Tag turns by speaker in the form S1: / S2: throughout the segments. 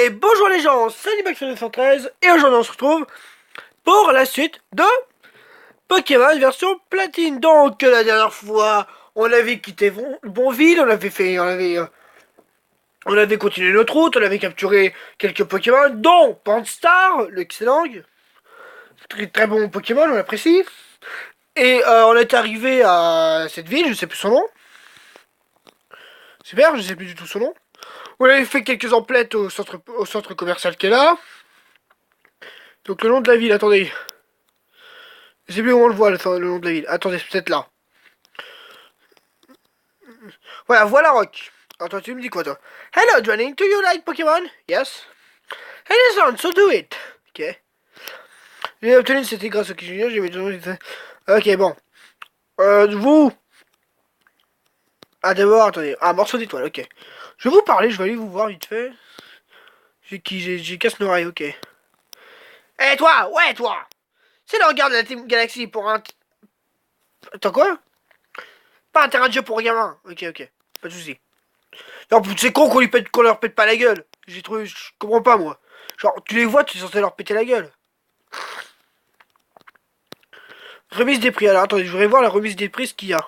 S1: Et bonjour les gens, c'est Animax913 et aujourd'hui on se retrouve pour la suite de Pokémon version platine. Donc la dernière fois on avait quitté Bonville, on avait continué notre route, on avait capturé quelques Pokémon dont Pantstar, le Xelang, très très bon Pokémon, on l'apprécie. Et on est arrivé à cette ville, je sais plus son nom. Super, je sais plus du tout son nom. On avait fait quelques emplettes au centre commercial qui est là. Donc le nom de la ville, attendez. Je sais plus où on le voit, le nom de la ville. Attendez, c'est peut-être là. Voilà Rock. Attends, tu me dis quoi toi? Hello, Dwelling, do you like Pokémon? Yes. It is on, so do it. Ok. J'ai obtenu c'était grâce au Kijunior, j'ai mis ton nom. Ok, bon. Vous. Ah, d'abord, attendez. Ah, morceau d'étoile, ok. Je vais vous parler, je vais aller vous voir vite fait. J'ai casse une oreille, ok. Eh, toi! Ouais, toi! C'est le regard de la Team Galaxy pour un. Attends, quoi? Pas un terrain de jeu pour gamin. Ok, ok. Pas de soucis. Non, c'est con qu'on leur pète pas la gueule. J'ai trouvé, je comprends pas moi. Genre, tu les vois, tu es censé leur péter la gueule. Remise des prix. Alors attendez, je voudrais voir la remise des prix, ce qu'il y a.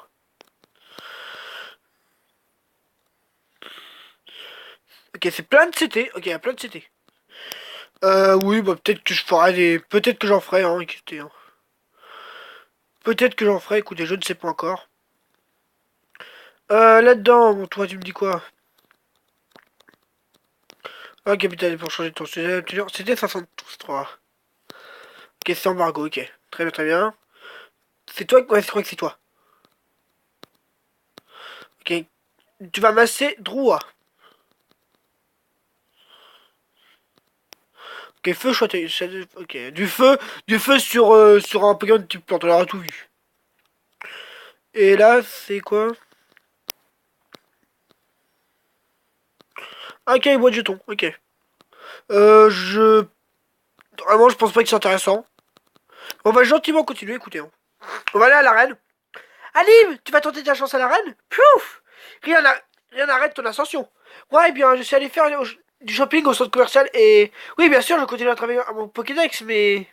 S1: Ok, c'est plein de CT. Ok, il y a plein de CT. Oui, bah peut-être que je ferai des. Peut-être que j'en ferai, hein, écoutez. Hein. Peut-être que j'en ferai, écoutez, je ne sais pas encore. Là-dedans, bon, toi, tu me dis quoi? Ah, capital, pour changer ton sujet. C'était 503. Ok, c'est embargo, ok. Très bien, très bien. C'est toi? Ouais, je crois que c'est toi. Ok. Tu vas masser Droua. Ok, feu, ok, du feu sur un Pokémon type plante, on aura tout vu. Et là, c'est quoi? Ok, boîte de jetons, ok. Je... Vraiment, je pense pas que c'est intéressant. On va gentiment continuer, écoutez. Hein. On va aller à l'arène. Alim, tu vas tenter ta chance à l'arène? Pouf! Rien n'arrête ton ascension. Ouais, eh bien, je suis allé faire du shopping au centre commercial et... Oui, bien sûr, je continue à travailler à mon Pokédex, mais...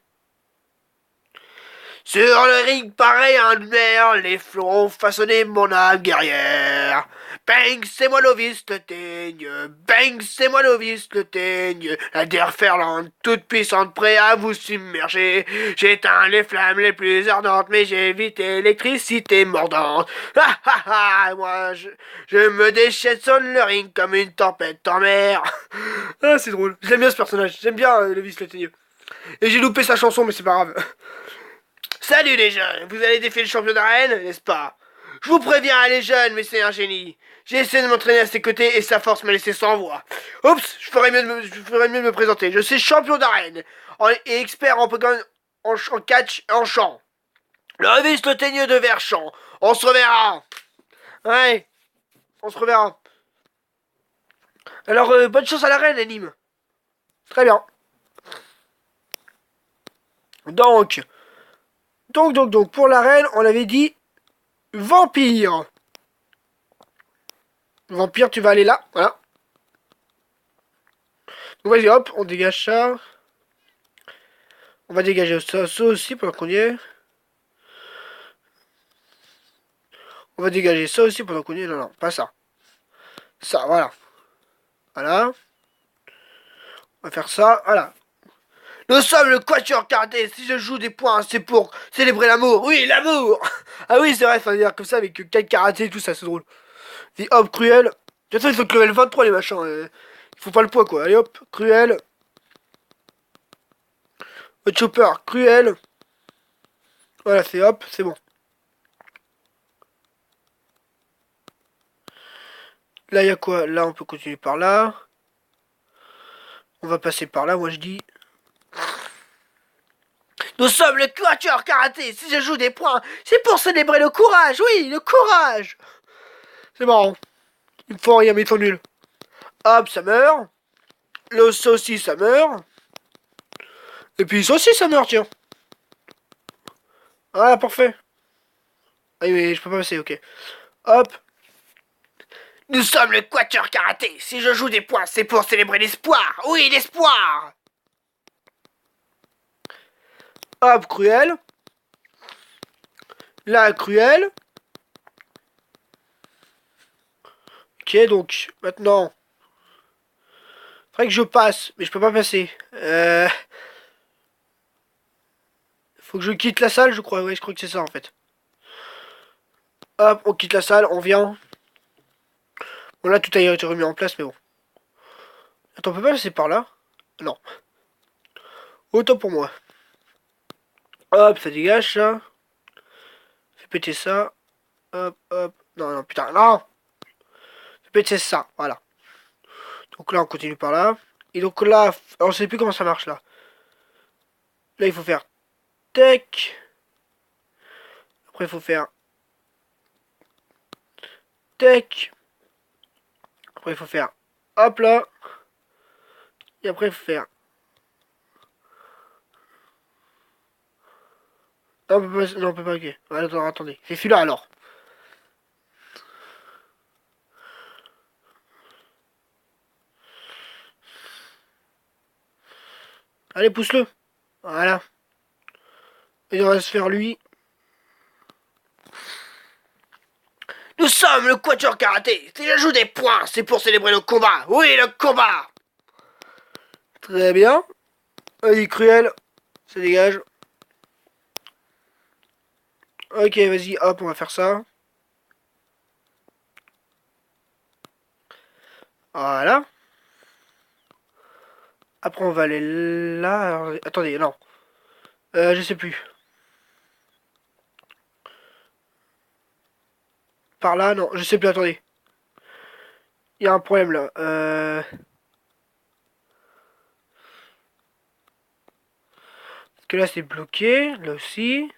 S1: Sur le ring pareil à un mer, les fleurons ont façonné mon âme guerrière. Bang, c'est moi novice le teigne. Bang, c'est moi novice le teigne. La déferlante, toute puissante, prêt à vous submerger. J'éteins les flammes les plus ardentes, mais j'évite l'électricité mordante. Ah ah ah, je me déchaîne sur le ring comme une tempête en mer. Ah, c'est drôle. J'aime bien ce personnage. J'aime bien le vice le teigneux. Et j'ai loupé sa chanson, mais c'est pas grave. Salut les jeunes, vous allez défier le champion d'arène, n'est-ce pas? Je vous préviens, les jeunes, mais c'est un génie. J'ai essayé de m'entraîner à ses côtés et sa force m'a laissé sans voix. Oups, je ferais mieux de me présenter. Je suis champion d'arène et expert en Pokémon en catch et en chant. Le revis le teigneux de Verchamp. On se reverra. Ouais, on se reverra. Alors, bonne chance à l'arène, Nîmes. Très bien. Donc, pour l'arène, on avait dit vampire. Vampire, tu vas aller là, voilà. Donc vas-y, hop, on dégage ça. On va dégager ça aussi pendant qu'on y est. On va dégager ça aussi pendant qu'on y est. Non, non, pas ça. Ça, voilà. Voilà. On va faire ça, voilà. Nous sommes le Quatuor Karaté. Si je joue des points, c'est pour célébrer l'amour. Oui, l'amour. Ah oui, c'est vrai, ça veut dire comme ça avec 4 karaté et tout ça, c'est drôle. Dis hop, cruel. De toute façon, il faut que level 23 les machins. Il faut pas le poids quoi. Allez hop, cruel. Hot Chopper, cruel. Voilà, c'est hop, c'est bon. Là, il y a quoi? Là, on peut continuer par là. On va passer par là, moi je dis. Nous sommes le Quatuor Karaté. Si je joue des points, c'est pour célébrer le courage. Oui, le courage. C'est marrant. Ils me font rien, mais ils sont nuls. Hop, ça meurt. Le saucisse, ça meurt. Et puis ça aussi, ça meurt, tiens. Ah, parfait. Ah, mais je peux pas passer, ok. Hop. Nous sommes le Quatuor Karaté. Si je joue des points, c'est pour célébrer l'espoir. Oui, l'espoir. Hop, Cruel. Là, Cruel. Ok, donc, maintenant... Faudrait que je passe, mais je peux pas passer. Faut que je quitte la salle, je crois. Ouais, je crois que c'est ça, en fait. Hop, on quitte la salle, on vient. Bon, là, tout a été remis en place, mais bon. Attends, on peut pas passer par là? Non. Autant pour moi. Hop, ça dégage, ça. Fais péter ça. Hop, hop. Non, non, putain, non. Fais péter ça, voilà. Donc là, on continue par là. Et donc là, alors, je sais plus comment ça marche, là. Là, il faut faire tech. Après, il faut faire tech. Après, il faut faire hop là. Et après, il faut faire... Non, on peut pas, non, on peut pas, ok. Attends, attendez. C'est celui-là, alors. Allez, pousse-le. Voilà. Et on va se faire lui. Nous sommes le Quatuor Karaté. Si j'ajoute des points, c'est pour célébrer le combat. Oui, le combat. Très bien. Allez, Cruel. Ça dégage. Ok, vas-y, hop, on va faire ça. Voilà. Après, on va aller là. Alors, attendez, non. Je sais plus. Par là, non, je sais plus, attendez. Il y a un problème là. Parce que là, c'est bloqué. Là aussi.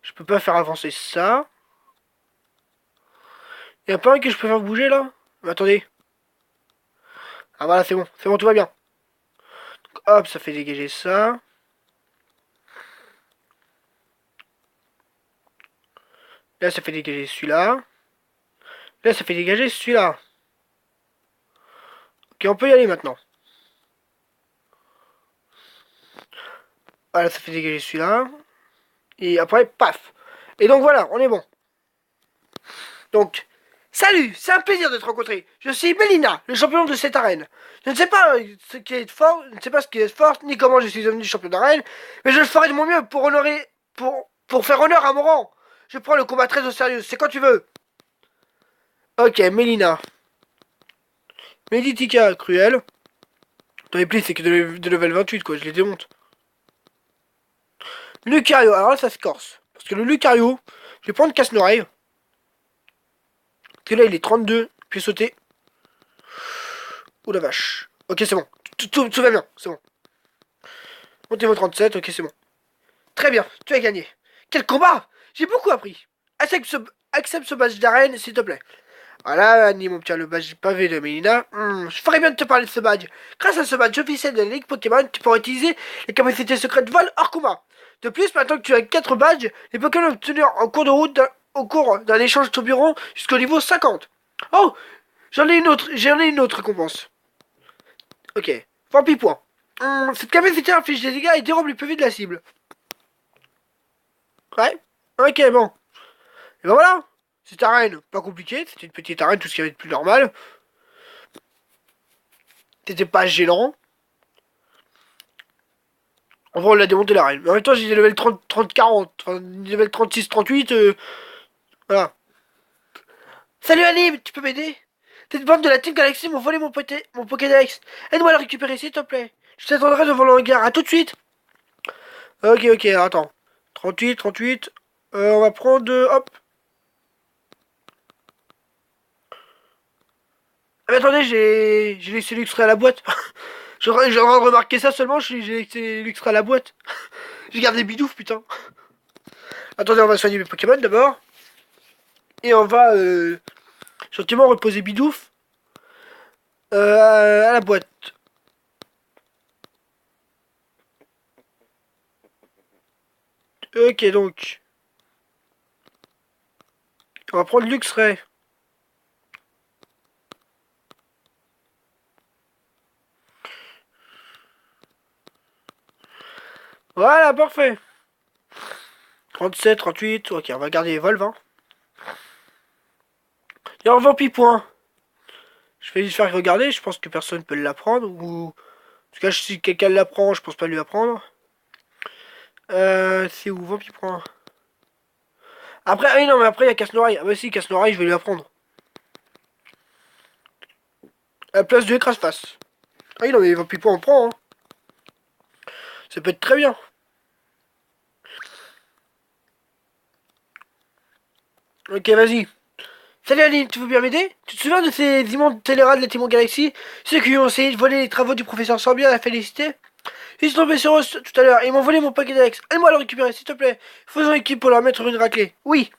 S1: Je peux pas faire avancer ça. Il y a pas un que je peux faire bouger là? Mais attendez. Ah voilà, c'est bon, tout va bien. Donc, hop, ça fait dégager ça. Là, ça fait dégager celui-là. Là, ça fait dégager celui-là. Ok, on peut y aller maintenant. Voilà, ça fait dégager celui-là. Et après, paf. Et donc voilà, on est bon. Donc, salut, c'est un plaisir de te rencontrer. Je suis Mélina, le champion de cette arène. Je ne sais pas ce qui est fort, je ne sais pas ce qui est fort, ni comment je suis devenu champion d'arène, mais je le ferai de mon mieux pour honorer, pour faire honneur à mon rang. Je prends le combat très au sérieux, c'est quand tu veux. Ok, Mélina. Meditica, Cruel. Ton les c'est que de level 28, quoi, je les démonte. Lucario, alors là, ça se corse. Parce que le Lucario, je vais prendre casse-noreille. Parce que là, il est 32, puis sauter. Oh la vache. Ok, c'est bon. Tout va bien, c'est bon. Montez vos 37, ok, c'est bon. Très bien, tu as gagné. Quel combat! J'ai beaucoup appris. Accepte ce badge d'arène, s'il te plaît. Voilà, Annie, mon petit, le badge pavé de Mélina. Je ferais bien de te parler de ce badge. Grâce à ce badge officiel de la Ligue Pokémon, tu pourras utiliser les capacités secrètes vol hors combat. De plus, maintenant que tu as 4 badges, les Pokémon obtenus en cours de route au cours d'un échange tourbillon jusqu'au niveau 50. Oh! J'en ai une autre récompense. Ok. Vampipoint. Cette capacité inflige des dégâts et dérobe les PV de la cible. Ouais. Ok, bon. Et ben voilà. Cette arène, pas compliquée. C'était une petite arène, tout ce qu'il y avait de plus normal. C'était pas gênant. Enfin, on l'a démonté l'arène. Mais en même temps, j'ai des level 30, 30, 40. Enfin, des level 36, 38. Voilà. Salut Anime, tu peux m'aider? Cette bande de la Team Galaxy m'ont volé mon Pokédex. Aide-moi à le récupérer, s'il te plaît. Je t'attendrai devant le hangar. À tout de suite. Ok, ok, attends. 38, 38. On va prendre... hop. Ah, mais attendez, j'ai laissé l'extrait à la boîte. J'ai remarqué ça seulement, j'ai laissé l'extrait à la boîte. J'ai gardé Bidouf, putain. Attendez, on va soigner mes Pokémon d'abord. Et on va gentiment reposer Bidouf à la boîte. Ok, donc. On va prendre Luxray. Voilà, parfait. 37, 38, ok, on va garder les vols, 20. Et en point. Je vais juste faire regarder, je pense que personne peut l'apprendre, ou... En tout cas, si quelqu'un l'apprend, je pense pas lui apprendre. C'est où, 20 point. Après, ah oui, non, mais après, il y a Casse-Noraille. Ah bah si, Casse-Noraille, je vais lui apprendre. À la place de écrase-face. Ah oui, non, mais 20 points, on prend, hein. Ça peut être très bien. Ok, vas-y. Salut Aline, tu veux bien m'aider? Tu te souviens de ces immondes télérats de la Timon Galaxy? Ceux qui ont essayé de voler les travaux du professeur Sorbier à la Félicité? Ils sont tombés sur eux tout à l'heure et ils m'ont volé mon Pokédex. Aide-moi à le récupérer, s'il te plaît. Faisons équipe pour leur mettre une raclée. Oui.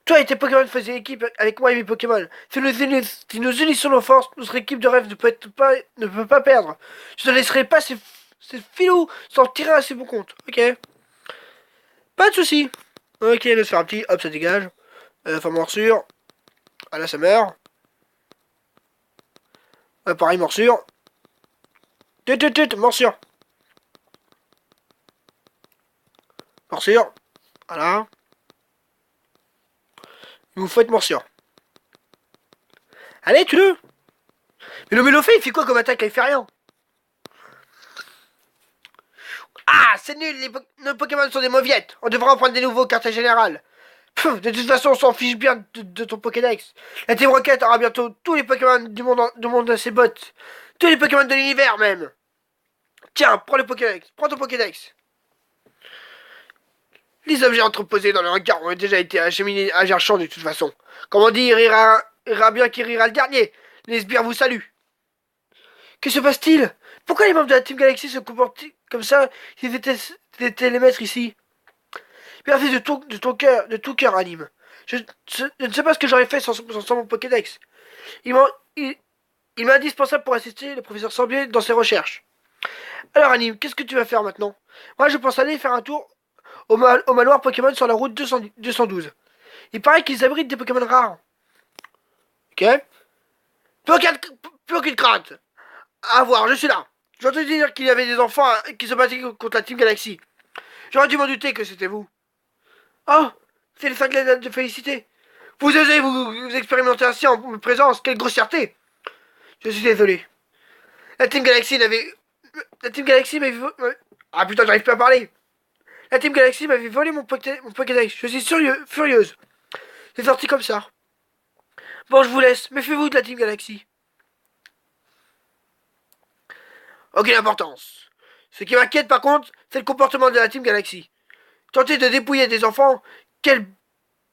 S1: Toi et tes Pokémon faisaient équipe avec moi et mes Pokémon. Si nous unissons nos forces, notre équipe de rêve ne peut pas perdre. Je ne laisserai pas ces filous s'en tirer à ses bons comptes. Ok. Pas de soucis. Ok, laisse faire un petit. Hop, ça dégage. Enfin, morsure. Ah là, ça meurt. Pareil, morsure. Morsure. Morsure. Voilà. Il vous faut être morsure. Allez, tue-le. Mais le Mélofée, il fait quoi comme attaque? Il fait rien. Ah, c'est nul, nos Pokémon sont des mauviettes. On devrait en prendre des nouveaux, quartier général. De toute façon, on s'en fiche bien de ton Pokédex. La Team Rocket aura bientôt tous les Pokémon du monde à ses bottes. Tous les Pokémon de l'univers, même. Tiens, prends le Pokédex. Prends ton Pokédex. Les objets entreposés dans le hangar ont déjà été acheminés à Gerchamp de toute façon. Comme on dit, il rira bien qui rira le dernier. Les sbires vous saluent. Que se passe-t-il? Pourquoi les membres de la Team Galaxy se comportent comme ça s'ils étaient les maîtres ici? Merci de tout cœur, Anime. Je ne sais pas ce que j'aurais fait sans mon Pokédex. Il m'en- il- il m'est indispensable pour assister le professeur Sorbier dans ses recherches. Alors, Anime, qu'est-ce que tu vas faire maintenant? Moi, je pense aller faire un tour au manoir Pokémon sur la route 212. Il paraît qu'ils abritent des Pokémon rares. Ok? Plus aucune, plus aucune crainte. À voir, je suis là. J'ai entendu dire qu'il y avait des enfants qui se battaient contre la Team Galaxy. J'aurais dû m'en douter que c'était vous. Oh, c'est les 5 lettres de félicité. Vous osez vous expérimenter ainsi en ma présence, quelle grossièreté. Je suis désolé. La Team Galaxy n'avait... La Team Galaxy m'avait... Ah putain, j'arrive pas à parler. La Team Galaxy m'avait volé mon Pokédex. Je suis furieuse. C'est sorti comme ça. Bon, je vous laisse. Méfiez-vous de la Team Galaxy. Aucune importance. Ce qui m'inquiète par contre, c'est le comportement de la Team Galaxy. Tenter de dépouiller des enfants, quelle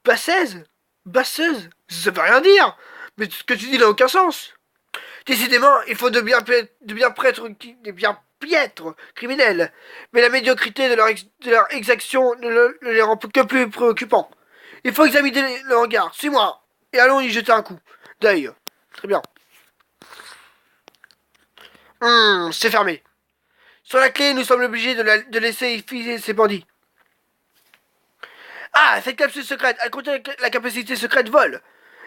S1: basseuse. Basseuse. Ça veut rien dire. Mais ce que tu dis n'a aucun sens. Décidément, il faut de bien piètres criminels. Mais la médiocrité de leur exaction ne les rend que plus préoccupants. Il faut examiner le hangar. Suis-moi. Et allons y jeter un coup d'œil. Très bien. C'est fermé. Sur la clé, nous sommes obligés de laisser filer ces bandits. Ah, cette capsule secrète, elle contient la capacité secrète vol.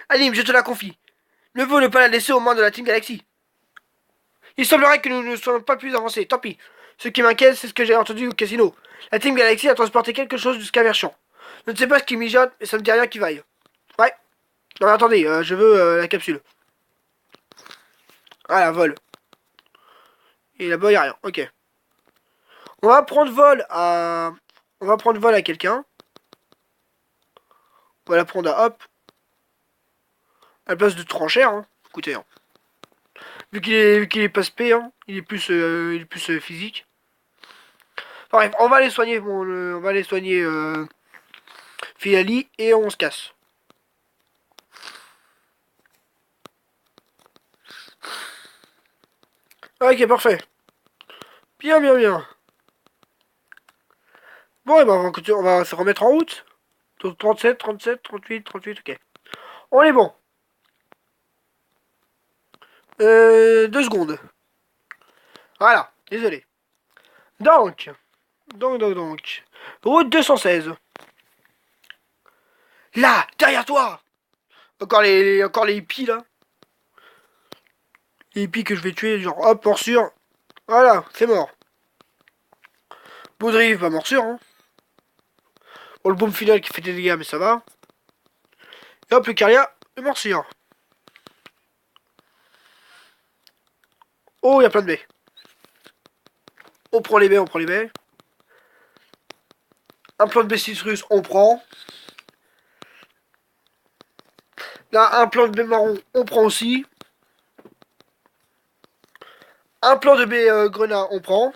S1: Anime, je te la confie. Ne vaut ne pas la laisser aux mains de la Team Galaxy. Il semblerait que nous ne soyons pas plus avancés, tant pis. Ce qui m'inquiète, c'est ce que j'ai entendu au casino. La Team Galaxy a transporté quelque chose jusqu'à Merchant. Je ne sais pas ce qui mijote, mais ça me dit rien qui vaille. Ouais. Non mais attendez, je veux la capsule. Voilà, vol. Et là-bas, y a rien. Ok. On va prendre vol à... On va prendre vol à quelqu'un. On va la prendre à Hop. À la place de Tranchère, hein. Écoutez, hein. Vu qu'il est pas spé, hein. Il est plus physique. Enfin bref, on va aller soigner on va aller soigner Filali et on se casse. Ok, parfait. Bien, bien, bien. Bon, et ben on va se remettre en route. 37, 37, 38, 38, ok. On est bon. 2 secondes. Voilà, désolé. Donc, donc. Route 216. Là, derrière toi. Encore les hippies là. Les hippies que je vais tuer, genre hop, morsure. Voilà, c'est mort. Baudrive, bah morsure, hein. Bon, le bombe final qui fait des dégâts, mais ça va. Et hop, le Caria, et morsure. Oh, il y a plein de baies. On prend les baies, on prend les baies. Un plan de baies citrus, on prend. Là, un plan de baies marron, on prend aussi. Un plan de baies grenat, on prend.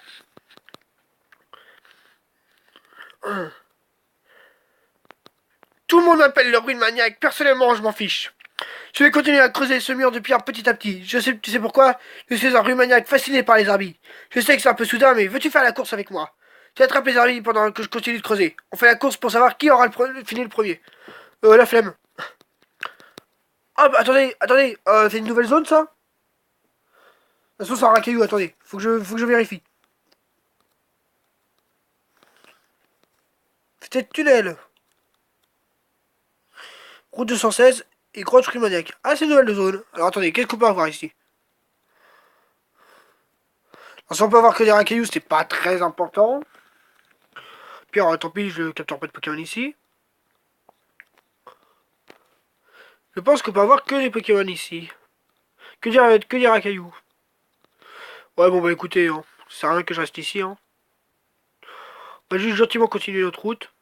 S1: Tout le monde m'appelle le ruine maniaque. Personnellement, je m'en fiche. Je vais continuer à creuser ce mur de pierre petit à petit. Je sais, tu sais pourquoi? Je suis un ruine maniaque fasciné par les arbis. Je sais que c'est un peu soudain, mais veux-tu faire la course avec moi? Tu attrapes les arbis pendant que je continue de creuser. On fait la course pour savoir qui aura fini le premier. La flemme. Ah, bah, attendez, attendez. C'est une nouvelle zone, ça? De toute façon, c'est un racaillou, attendez. Faut que je vérifie. Peut-être tunnel. Route 216 et grotte Frimoniac. Ah, c'est une nouvelle zone. Alors attendez, qu'est-ce qu'on peut avoir ici? Alors, si on peut avoir que des racailloux, c'est pas très important. Puis alors, tant pis, je capture pas de Pokémon ici. Je pense qu'on peut avoir que des Pokémon ici. Que des racailloux. Ouais, bon bah écoutez, hein, ça sert à rien que je reste ici. Hein. On va juste gentiment continuer notre route.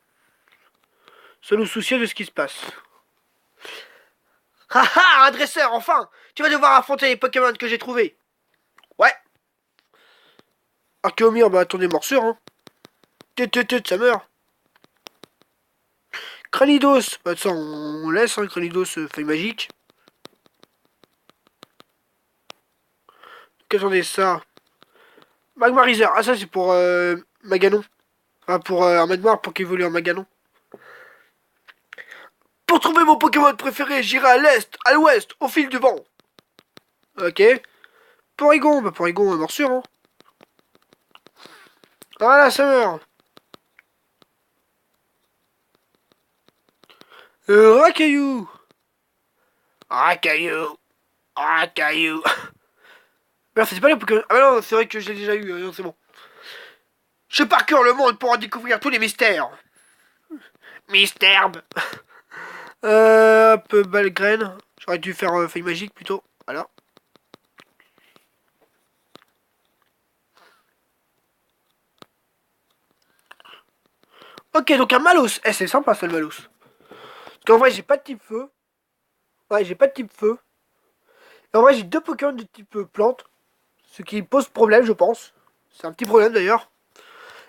S1: Sans nous soucier de ce qui se passe. Ah ah, un dresseur, enfin! Tu vas devoir affronter les Pokémon que j'ai trouvés. Ouais. Archéomir, bah attendez, morsure, hein. Ça meurt. Cranidos, bah ça on laisse, hein, Cranidos, feuille magique. Qu'attendez, ça. Magmarizer, ah ça c'est pour Maganon. Enfin pour un Magmar pour qu'il évolue en Maganon. Pour trouver mon Pokémon préféré, j'irai à l'est, à l'ouest, au fil du vent. Ok. Porygon, bah Porygon, morsure, hein. Voilà, ça meurt. Racaillou. Racaillou. Racaillou. Merde, c'est pas les Pokémon. Ah non, c'est vrai que je l'ai déjà eu, non, c'est bon. Je parcours le monde pour en découvrir tous les mystères. Mystère. Hop, Balgraine. J'aurais dû faire feuille magique plutôt. Voilà. Ok, donc un Malos. Eh, c'est sympa ça le Malos. Parce qu'en vrai, j'ai pas de type feu. Ouais, j'ai pas de type feu. Et en vrai, j'ai deux Pokémon de type plante. Ce qui pose problème, je pense. C'est un petit problème d'ailleurs.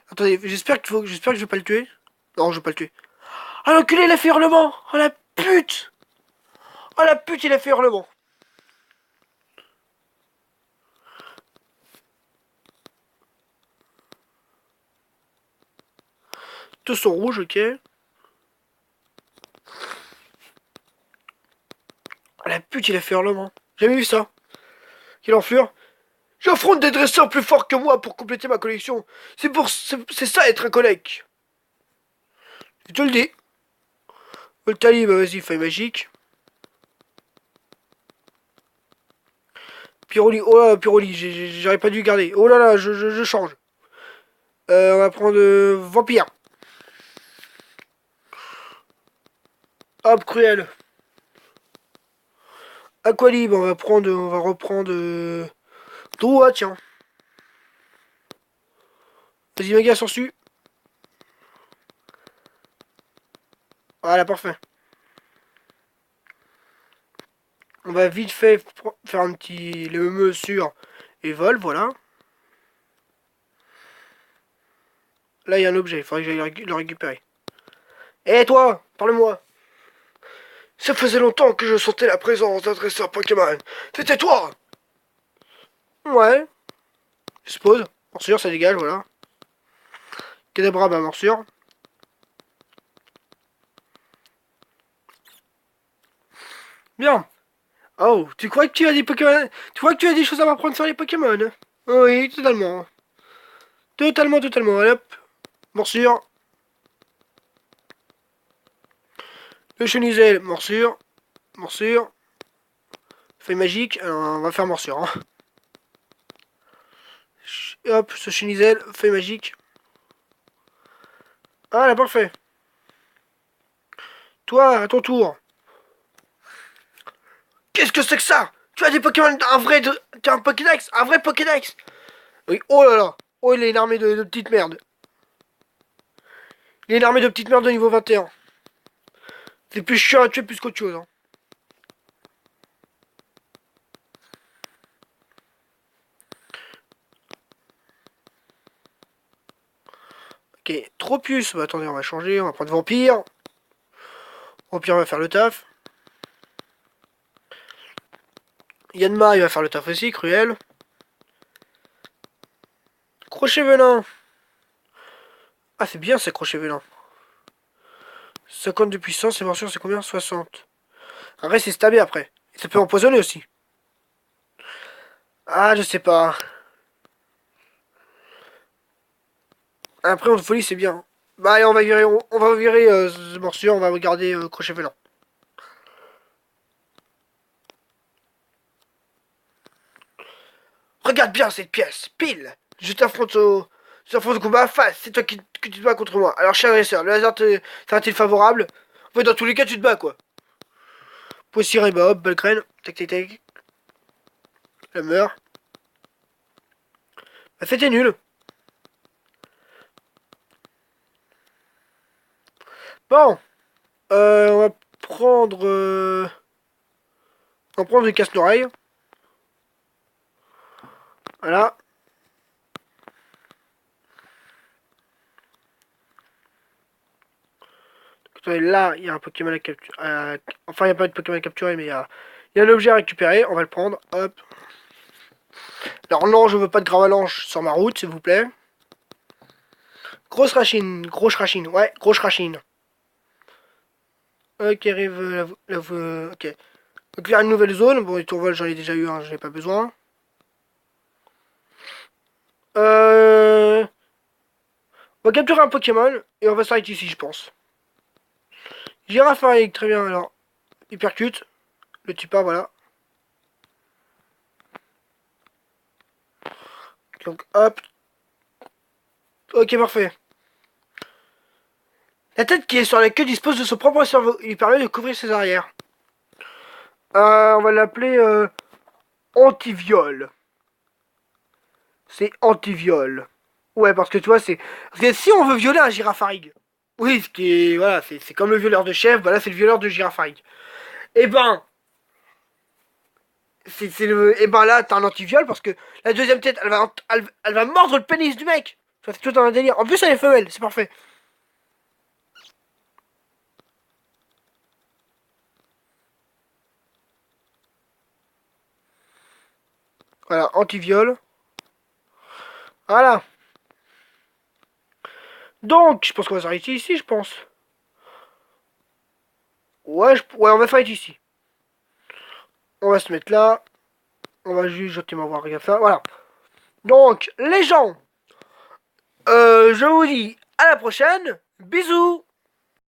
S1: Attendez, j'espère que je vais pas le tuer. Non, je vais pas le tuer. Ah l'enculé, il a fait hurlement. Oh la pute. Oh la pute, il a fait hurlement. Tous sont rouges, ok. Oh la pute, il a fait hurlement. J'ai jamais vu ça. Quelle enflure. J'affronte des dresseurs plus forts que moi pour compléter ma collection. C'est ça être un collègue. Je te le dis. Voltali, bah vas-y, feuille magique. Pyroli, oh là, Pyroli, j'aurais pas dû garder. Oh là là, je change. On va prendre Vampire. Hop, Cruel. Aqualib, on va reprendre Droit, tiens. Vas-y, Mega Sensu. Voilà, parfait. On va vite fait faire un petit le me sur et vol, voilà. Là, il y a un objet, il faudrait que j'aille le récupérer. Eh toi, parle-moi. Ça faisait longtemps que je sentais la présence d'un dresseur Pokémon. C'était toi. Ouais, je suppose. Morsure, ça dégage, voilà. Kadabra, bah morsure. Bien. Oh, tu crois que tu as des Pokémon? Tu crois que tu as des choses à m'apprendre sur les Pokémon? Oui, totalement. Totalement. Allez, hop. Morsure. Le Chenizel, morsure. Morsure. Feuille magique. Alors, on va faire morsure. Hein. Et hop, ce Chenizel, feuille magique.
S2: Ah, là, parfait. Toi, à ton tour.
S1: Qu'est-ce que c'est que ça? Tu as des Pokémon, un vrai, tu as un Pokédex, un vrai Pokédex.
S2: Oui, oh là là. Oh, il est une armée de petites merdes. Il est une armée de petites merdes de niveau 21. C'est plus chiant à tuer plus qu'autre chose. Hein. Ok, Tropius. Bah, attendez, on va changer. On va prendre Vampire. Vampire va faire le taf. Yanma, il va faire le taf aussi. Cruel. Crochet Venin. Ah, c'est bien ces Crochet Venin. 50 de puissance, et morsure, c'est combien? 60. Après, c'est stabé après. Et ça peut empoisonner aussi. Ah, je sais pas. Après, en folie, c'est bien. Bah, allez, on va virer morsure, on va regarder crochet venin.
S1: Regarde bien cette pièce, pile. Je t'affronte au combat à face. C'est toi que tu te bats contre moi. Alors, cher agresseur, le hasard sera-t-il favorable? En fait, dans tous les cas, tu te bats, quoi.
S2: Poussière et bah hop, belle graine. Tac, tac, tac. Elle meurt. Bah, c'était nul. Bon. On va prendre... on va prendre une casse-noreille. Voilà. Là, il y a un Pokémon à capturer. Enfin, il n'y a pas de Pokémon à capturer, mais il y a un objet à récupérer. On va le prendre. Hop. Alors non, je veux pas de gravalanche sur ma route, s'il vous plaît. Grosse rachine. Grosse rachine. Ouais, grosse rachine. Ok, arrive ok. Donc là, une nouvelle zone. Bon, les tourvols, j'en ai déjà eu un, j'en ai pas besoin. On va capturer un Pokémon et on va s'arrêter ici, je pense. Girafarig, très bien. Alors, Hypercute. Le type A, voilà. Donc, hop. Ok, parfait. La tête qui est sur la queue dispose de son propre cerveau. Il lui permet de couvrir ses arrières. On va l'appeler Antiviol. C'est Antiviol. Ouais, parce que tu vois, c'est. Parce que si on veut violer un Girafarig. Oui, ce qui est. Voilà, c'est comme le violeur de chef. Bah là, c'est le violeur de Girafarig. Eh ben. Et ben là, t'as un antiviol parce que la deuxième tête, elle va mordre le pénis du mec. C'est tout un délire. En plus, elle est femelle, c'est parfait. Voilà, anti-viol. Voilà. Donc, je pense qu'on va s'arrêter ici, je pense. Ouais, ouais, on va s'arrêter ici. On va se mettre là. On va juste gentiment voir, regarde ça. Voilà. Donc, les gens, je vous dis à la prochaine. Bisous.